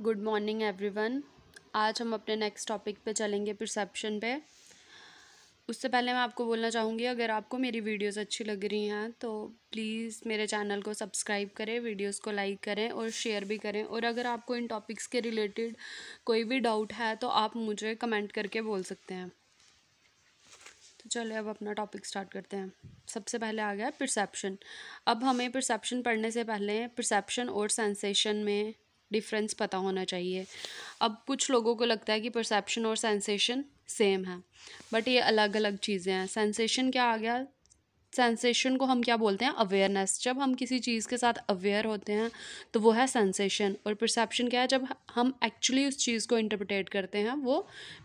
Good morning everyone. आज हम अपने नेक्स्ट टॉपिक पे चलेंगे, परसेप्शन पे। उससे पहले मैं आपको बोलना चाहूँगी, अगर आपको मेरी वीडियोस अच्छी लग रही हैं तो प्लीज़ मेरे चैनल को सब्सक्राइब करें, वीडियोस को लाइक करें और शेयर भी करें। और अगर आपको इन टॉपिक्स के रिलेटेड कोई भी डाउट है तो आप मुझे कमेंट करके बोल सकते हैं। तो चलिए अब अपना टॉपिक स्टार्ट करते हैं। सबसे पहले आ गया परसेप्शन। अब हमें परसेप्शन पढ़ने से पहले परसेप्शन और सेंसेशन में डिफरेंस पता होना चाहिए। अब कुछ लोगों को लगता है कि परसेप्शन और सेंसेशन सेम है, बट ये अलग अलग चीज़ें हैं। सेंसेशन क्या आ गया? सेंसेशन को हम क्या बोलते हैं? अवेयरनेस। जब हम किसी चीज़ के साथ अवेयर होते हैं तो वो है सेंसेशन। और परसेप्शन क्या है? जब हम एक्चुअली उस चीज़ को इंटरप्रेट करते हैं, वो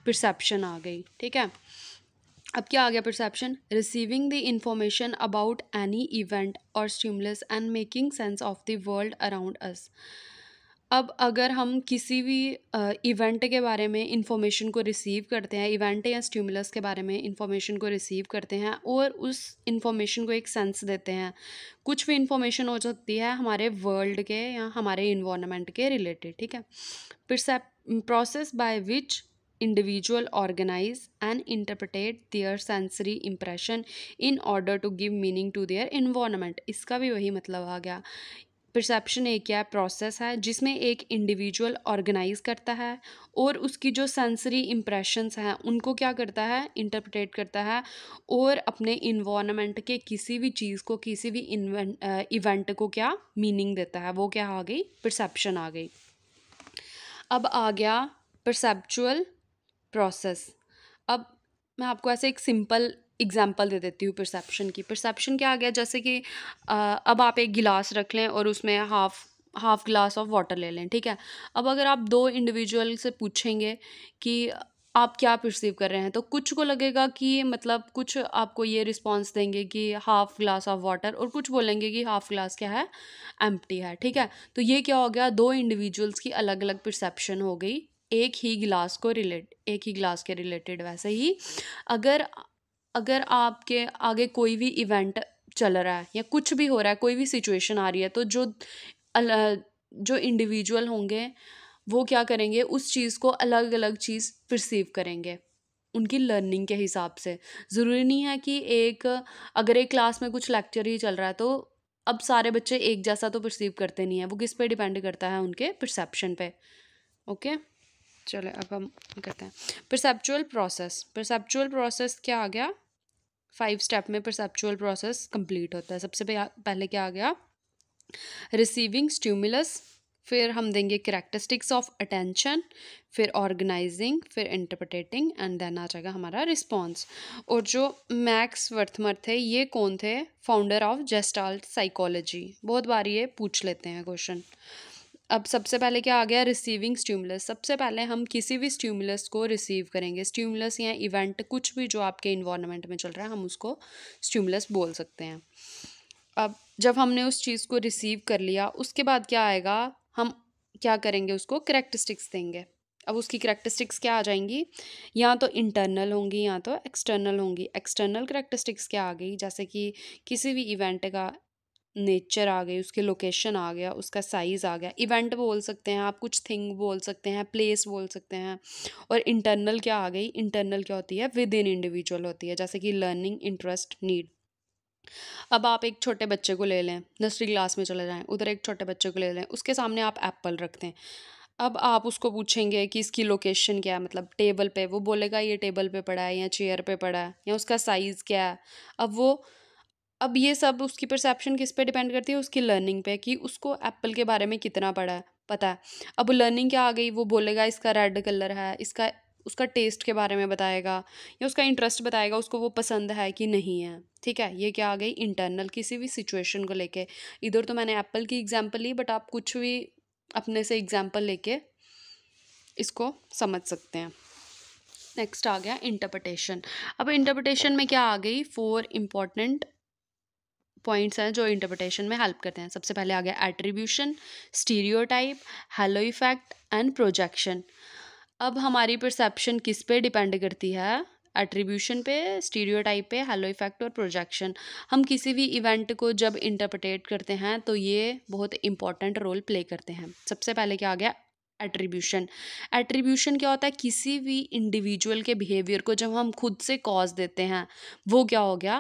परसेप्शन आ गई। ठीक है। अब क्या आ गया? Perception, receiving the information about any event or stimulus and making sense of the world around us. अब अगर हम किसी भी इवेंट के बारे में इंफॉर्मेशन को रिसीव करते हैं, इवेंट या स्टिमुलस के बारे में इंफॉर्मेशन को रिसीव करते हैं और उस इंफॉर्मेशन को एक सेंस देते हैं। कुछ भी इंफॉर्मेशन हो सकती है हमारे वर्ल्ड के या हमारे इन्वायरमेंट के रिलेटेड। ठीक है। Process by which individual organize and interpret their sensory impression in order to give meaning to their environment। इसका भी वही मतलब आ गया। परसेप्शन एक क्या प्रोसेस है जिसमें एक इंडिविजुअल ऑर्गेनाइज करता है और उसकी जो सेंसरी इम्प्रेशंस हैं उनको क्या करता है? इंटरप्रेट करता है और अपने इन्वायरमेंट के किसी भी चीज़ को, किसी भी इवेंट को क्या मीनिंग देता है। वो क्या आ गई? परसेप्शन आ गई। अब आ गया परसेप्चुअल प्रोसेस। अब मैं आपको ऐसे एक सिंपल एग्जांपल दे देती हूँ परसेप्शन की। परसेप्शन क्या आ गया? जैसे कि अब आप एक गिलास रख लें और उसमें हाफ ग्लास ऑफ वाटर ले लें। ठीक है। अब अगर आप दो इंडिविजुअल से पूछेंगे कि आप क्या परसीव कर रहे हैं, तो कुछ को लगेगा कि मतलब कुछ आपको ये रिस्पॉन्स देंगे कि हाफ ग्लास ऑफ वाटर, और कुछ बोलेंगे कि हाफ ग्लास क्या है? एम्प्टी है। ठीक है। तो ये क्या हो गया? दो इंडिविजुअल्स की अलग अलग परसेप्शन हो गई एक ही गिलास के रिलेटेड। वैसे ही अगर अगर आपके आगे कोई भी इवेंट चल रहा है या कुछ भी हो रहा है, कोई भी सिचुएशन आ रही है, तो जो इंडिविजुअल होंगे वो क्या करेंगे? उस चीज़ को अलग अलग चीज़ परसीव करेंगे उनकी लर्निंग के हिसाब से। ज़रूरी नहीं है कि अगर एक क्लास में कुछ लेक्चर ही चल रहा है तो अब सारे बच्चे एक जैसा तो परसीव करते नहीं है। वो किस पे डिपेंड करता है? उनके परसेप्शन पे। ओके। चलो अब हम करते हैं परसेप्चुअल प्रोसेस। परसेप्चुअल प्रोसेस क्या आ गया? 5 स्टेप में परसेप्चुअल प्रोसेस कंप्लीट होता है। सबसे पहले क्या आ गया? रिसीविंग स्टिमुलस, फिर हम देंगे कैरेक्टरिस्टिक्स ऑफ अटेंशन, फिर ऑर्गेनाइजिंग, फिर इंटरप्रेटिंग, एंड देन आ जाएगा हमारा रिस्पॉन्स। और जो मैक्स वर्थमर थे, ये कौन थे? Founder of gestalt psychology. बहुत बार ये पूछ लेते हैं क्वेश्चन। अब सबसे पहले क्या आ गया? Receiving stimulus. सबसे पहले हम किसी भी स्टिमुलस को रिसीव करेंगे। स्टिमुलस या इवेंट, कुछ भी जो आपके इन्वायरमेंट में चल रहा है, हम उसको स्टिमुलस बोल सकते हैं। अब जब हमने उस चीज़ को रिसीव कर लिया, उसके बाद क्या आएगा? हम क्या करेंगे? उसको कैरेक्टरिस्टिक्स देंगे। अब उसकी कैरेक्टरिस्टिक्स क्या आ जाएंगी? या तो इंटरनल होंगी या तो एक्सटर्नल होंगी। एक्सटर्नल कैरेक्टरिस्टिक्स क्या आ गई? जैसे कि किसी भी इवेंट का नेचर आ गई, उसकी लोकेशन आ गया, उसका साइज़ आ गया। इवेंट बोल सकते हैं आप, कुछ थिंग बोल सकते हैं, प्लेस बोल सकते हैं। और इंटरनल क्या आ गई? इंटरनल क्या होती है? विद इन इंडिविजुअल होती है, जैसे कि लर्निंग, इंटरेस्ट, नीड। अब आप एक छोटे बच्चे को ले लें, नर्सरी क्लास में चले जाएं, उधर एक छोटे बच्चे को ले लें, उसके सामने आप एप्पल रखते हैं। अब आप उसको पूछेंगे कि इसकी लोकेशन क्या है, मतलब टेबल पे, वो बोलेगा ये टेबल पे पड़ा है या चेयर पे पड़ा है, या उसका साइज़ क्या है। अब ये सब उसकी परसेप्शन किस पे डिपेंड करती है? उसकी लर्निंग पे, कि उसको एप्पल के बारे में कितना पता है। अब लर्निंग क्या आ गई? वो बोलेगा इसका रेड कलर है, इसका उसका टेस्ट के बारे में बताएगा या उसका इंटरेस्ट बताएगा, उसको वो पसंद है कि नहीं है। ठीक है। ये क्या आ गई? इंटरनल, किसी भी सिचुएशन को लेके। इधर तो मैंने एप्पल की एग्जांपल ली, बट आप कुछ भी अपने से एग्जांपल लेके इसको समझ सकते हैं। नेक्स्ट आ गया इंटरप्रिटेशन। अब इंटरप्रिटेशन में क्या आ गई? 4 इंपॉर्टेंट पॉइंट्स हैं जो इंटरप्रिटेशन में हेल्प करते हैं। सबसे पहले आ गया attribution, stereotype, hello effect and projection. अब हमारी परसेप्शन किस पे डिपेंड करती है? एट्रीब्यूशन पे, स्टीरियोटाइप पे, हैलो इफेक्ट और प्रोजेक्शन। हम किसी भी इवेंट को जब इंटरप्रेट करते हैं तो ये बहुत इंपॉर्टेंट रोल प्ले करते हैं। सबसे पहले क्या आ गया? एट्रीब्यूशन। एट्रीब्यूशन क्या होता है, किसी भी इंडिविजुअल के बिहेवियर को जब हम खुद से कॉज देते हैं, वो क्या हो गया,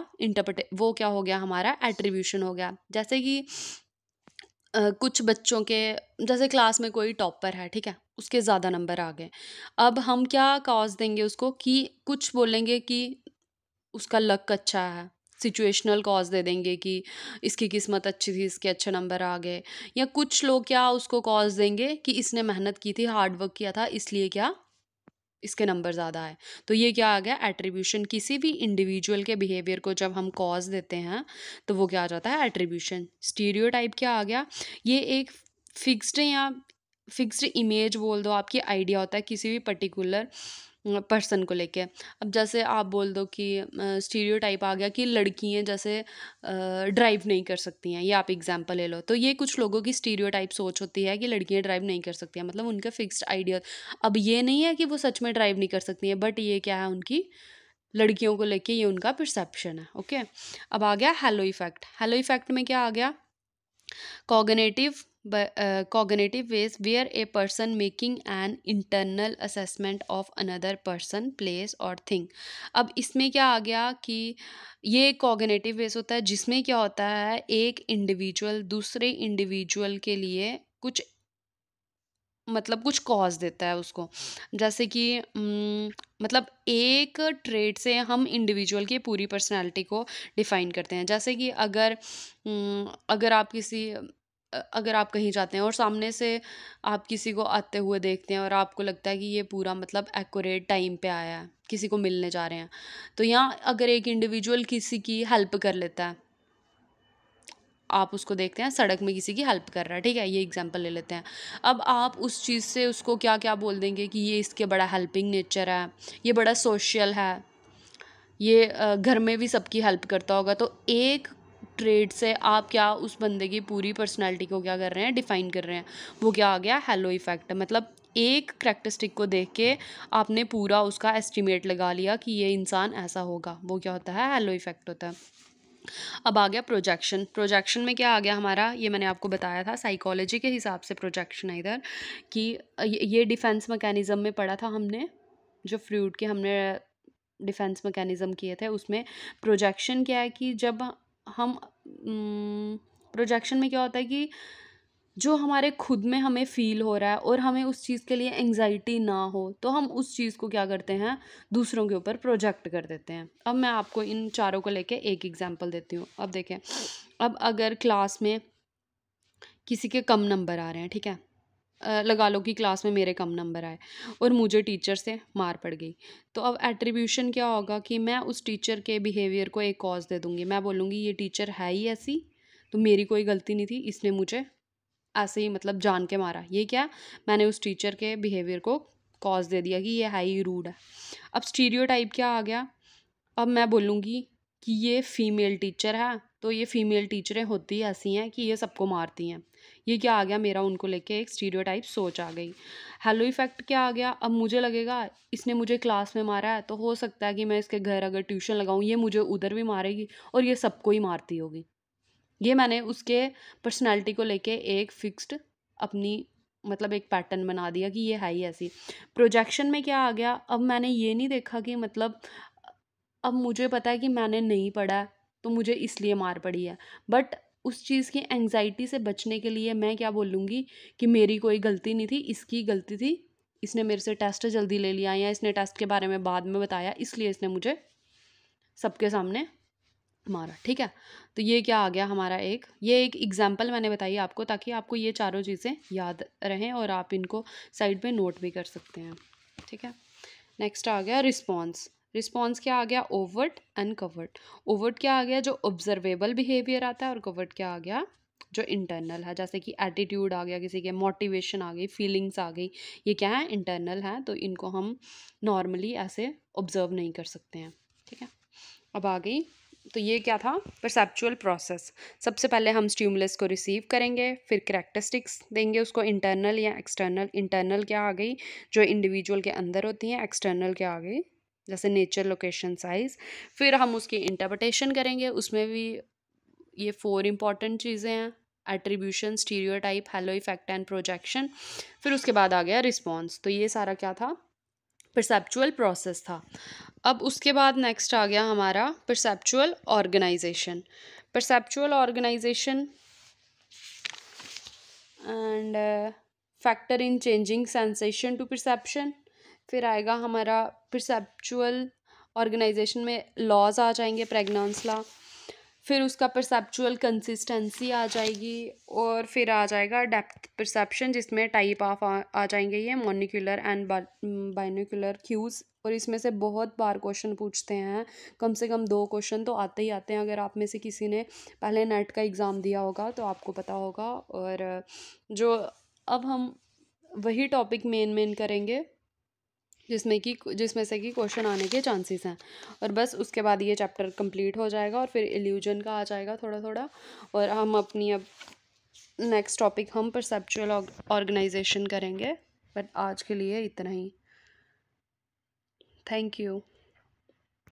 वो क्या हो गया, हमारा एट्रीब्यूशन हो गया। जैसे कि कुछ बच्चों के, जैसे क्लास में कोई टॉपर है, ठीक है, उसके ज़्यादा नंबर आ गए। अब हम क्या कॉज देंगे उसको, कि कुछ बोलेंगे कि उसका लक अच्छा है, सिचुएशनल कॉज दे देंगे कि इसकी किस्मत अच्छी थी, इसके अच्छे नंबर आ गए। या कुछ लोग क्या उसको कॉज देंगे कि इसने मेहनत की थी, हार्ड वर्क किया था, इसलिए क्या इसके नंबर ज़्यादा आए। तो ये क्या आ गया, एट्रीब्यूशन। किसी भी इंडिविजुअल के बिहेवियर को जब हम कॉज देते हैं तो वो क्या आ जाता है, एट्रीब्यूशन। स्टीरियोटाइप क्या आ गया, ये एक फिक्स्ड या फिक्स्ड इमेज बोल दो, आपकी आइडिया होता है किसी भी पर्टिकुलर पर्सन को लेके। अब जैसे आप बोल दो कि स्टीरियोटाइप आ गया कि लड़कियां जैसे ड्राइव नहीं कर सकती हैं, ये आप एग्जांपल ले लो। तो ये कुछ लोगों की स्टीरियोटाइप सोच होती है कि लड़कियां ड्राइव नहीं कर सकती हैं, मतलब उनका फिक्स्ड आइडिया। अब ये नहीं है कि वो सच में ड्राइव नहीं कर सकती हैं, बट ये क्या है, उनकी लड़कियों को लेके ये उनका परसेप्शन है। ओके, अब आ गया हेलो इफेक्ट। हेलो इफेक्ट में क्या आ गया, cognitive ways where a person making an internal assessment of another person, place or thing। अब इसमें क्या आ गया कि ये कॉग्निटिव वेस होता है जिसमें क्या होता है, एक इंडिविजुअल दूसरे इंडिविजुअल के लिए कुछ, मतलब कुछ कॉज देता है उसको। जैसे कि मतलब एक ट्रेड से हम इंडिविजुअल की पूरी पर्सनालिटी को डिफाइन करते हैं। जैसे कि अगर आप अगर आप कहीं जाते हैं और सामने से आप किसी को आते हुए देखते हैं और आपको लगता है कि ये पूरा मतलब एक्यूरेट टाइम पे आया है, किसी को मिलने जा रहे हैं, तो यहाँ अगर एक इंडिविजुअल किसी की हेल्प कर लेता है, आप उसको देखते हैं सड़क में किसी की हेल्प कर रहा है, ठीक है, ये एग्जांपल ले लेते हैं। अब आप उस चीज़ से उसको क्या क्या बोल देंगे कि ये इसके बड़ा हेल्पिंग नेचर है, ये बड़ा सोशल है, ये घर में भी सबकी हेल्प करता होगा। तो एक ट्रेड से आप क्या उस बंदे की पूरी पर्सनैलिटी को क्या कर रहे हैं, डिफाइन कर रहे हैं। वो क्या आ गया, हेलो इफेक्ट। मतलब एक करेक्टरिस्टिक को देख के आपने पूरा उसका एस्टिमेट लगा लिया कि ये इंसान ऐसा होगा, वो क्या होता है, हेलो इफेक्ट होता है। अब आ गया प्रोजेक्शन। प्रोजेक्शन में क्या आ गया हमारा, ये मैंने आपको बताया था साइकोलॉजी के हिसाब से प्रोजेक्शन है इधर, कि ये डिफेंस मैकेनिज्म में पढ़ा था हमने, जो फ्रूट के हमने डिफेंस मैकेनिज्म किए थे, उसमें प्रोजेक्शन क्या है कि जब हम प्रोजेक्शन में क्या होता है कि जो हमारे खुद में हमें फ़ील हो रहा है और हमें उस चीज़ के लिए एंग्जाइटी ना हो, तो हम उस चीज़ को क्या करते हैं, दूसरों के ऊपर प्रोजेक्ट कर देते हैं। अब मैं आपको इन चारों को लेके एक एग्जांपल देती हूँ। अब देखें, अब अगर क्लास में किसी के कम नंबर आ रहे हैं, ठीक है, लगा लो कि क्लास में मेरे कम नंबर आए और मुझे टीचर से मार पड़ गई, तो अब एट्रीब्यूशन क्या होगा कि मैं उस टीचर के बिहेवियर को एक कॉज दे दूँगी। मैं बोलूँगी ये टीचर है ही ऐसी, तो मेरी कोई गलती नहीं थी, इसने मुझे ऐसे ही मतलब जान के मारा। ये क्या, मैंने उस टीचर के बिहेवियर को कॉज दे दिया कि ये हाई रूड है। अब स्टीरियोटाइप क्या आ गया, अब मैं बोलूँगी कि ये फीमेल टीचर है, तो ये फीमेल टीचरें होती ऐसी हैं कि ये सबको मारती हैं। ये क्या आ गया, मेरा उनको लेके एक स्टीरियोटाइप सोच आ गई। हेलो इफेक्ट क्या आ गया, अब मुझे लगेगा इसने मुझे क्लास में मारा है, तो हो सकता है कि मैं इसके घर अगर ट्यूशन लगाऊँ, ये मुझे उधर भी मारेगी और ये सबको ही मारती होगी। ये मैंने उसके पर्सनालिटी को लेके एक फिक्स्ड अपनी मतलब एक पैटर्न बना दिया कि ये है ही ऐसी। प्रोजेक्शन में क्या आ गया, अब मैंने ये नहीं देखा कि मतलब अब मुझे पता है कि मैंने नहीं पढ़ा है, तो मुझे इसलिए मार पड़ी है, बट उस चीज़ की एंग्जाइटी से बचने के लिए मैं क्या बोलूँगी कि मेरी कोई गलती नहीं थी, इसकी गलती थी, इसने मेरे से टेस्ट जल्दी ले लिया या इसने टेस्ट के बारे में बाद में बताया, इसलिए इसने मुझे सबके सामने मारा, ठीक है। तो ये क्या आ गया हमारा ये एक एग्जाम्पल मैंने बताई आपको, ताकि आपको ये चारों चीज़ें याद रहें और आप इनको साइड पे नोट भी कर सकते हैं, ठीक है। नेक्स्ट आ गया रिस्पॉन्स। रिस्पॉन्स क्या आ गया, ओवर्ट एंड कवर्ट। ओवर्ट क्या आ गया, जो ऑब्जर्वेबल बिहेवियर आता है, और कवर्ट क्या आ गया, जो इंटरनल है। जैसे कि एटीट्यूड आ गया किसी के, मोटिवेशन आ गई, फीलिंग्स आ गई, ये क्या है, इंटरनल है, तो इनको हम नॉर्मली ऐसे ऑब्जर्व नहीं कर सकते हैं, ठीक है। अब आ गई, तो ये क्या था, परसेप्चुअल प्रोसेस। सबसे पहले हम स्टिमुलस को रिसीव करेंगे, फिर करैक्टरिस्टिक्स देंगे उसको, इंटरनल या एक्सटर्नल। इंटरनल क्या आ गई, जो इंडिविजुअल के अंदर होती हैं, एक्सटर्नल क्या आ गई, जैसे नेचर, लोकेशन, साइज। फिर हम उसकी इंटरप्रिटेशन करेंगे, उसमें भी ये 4 इंपॉर्टेंट चीज़ें हैं, attribution, stereotype, hello effect and projection. फिर उसके बाद आ गया रिस्पॉन्स। तो ये सारा क्या था, परसेप्चुअल प्रोसेस था। अब उसके बाद नेक्स्ट आ गया हमारा perceptual organisation. Perceptual organisation and factor in changing sensation to perception. फिर आएगा हमारा परसेप्चुअल ऑर्गेनाइजेशन में लॉज आ जाएंगे, प्रेग्नांस लॉ। फिर उसका परसेप्चुअल कंसिस्टेंसी आ जाएगी, और फिर आ जाएगा डेप्थ परसेप्शन, जिसमें टाइप ऑफ आ जाएंगे ये मॉनिक्यूलर एंड बाइनोक्यूलर क्यूज़। और इसमें से बहुत बार क्वेश्चन पूछते हैं, कम से कम 2 क्वेश्चन तो आते ही आते हैं। अगर आप में से किसी ने पहले नेट का एग्ज़ाम दिया होगा तो आपको पता होगा। और जो अब हम वही टॉपिक मेन करेंगे जिसमें से कि क्वेश्चन आने के चांसेस हैं। और बस उसके बाद ये चैप्टर कंप्लीट हो जाएगा, और फिर इल्यूजन का आ जाएगा थोड़ा थोड़ा। और हम अपनी अब नेक्स्ट टॉपिक हम परसेप्चुअल ऑर्गेनाइजेशन करेंगे। बट आज के लिए इतना ही। Thank you.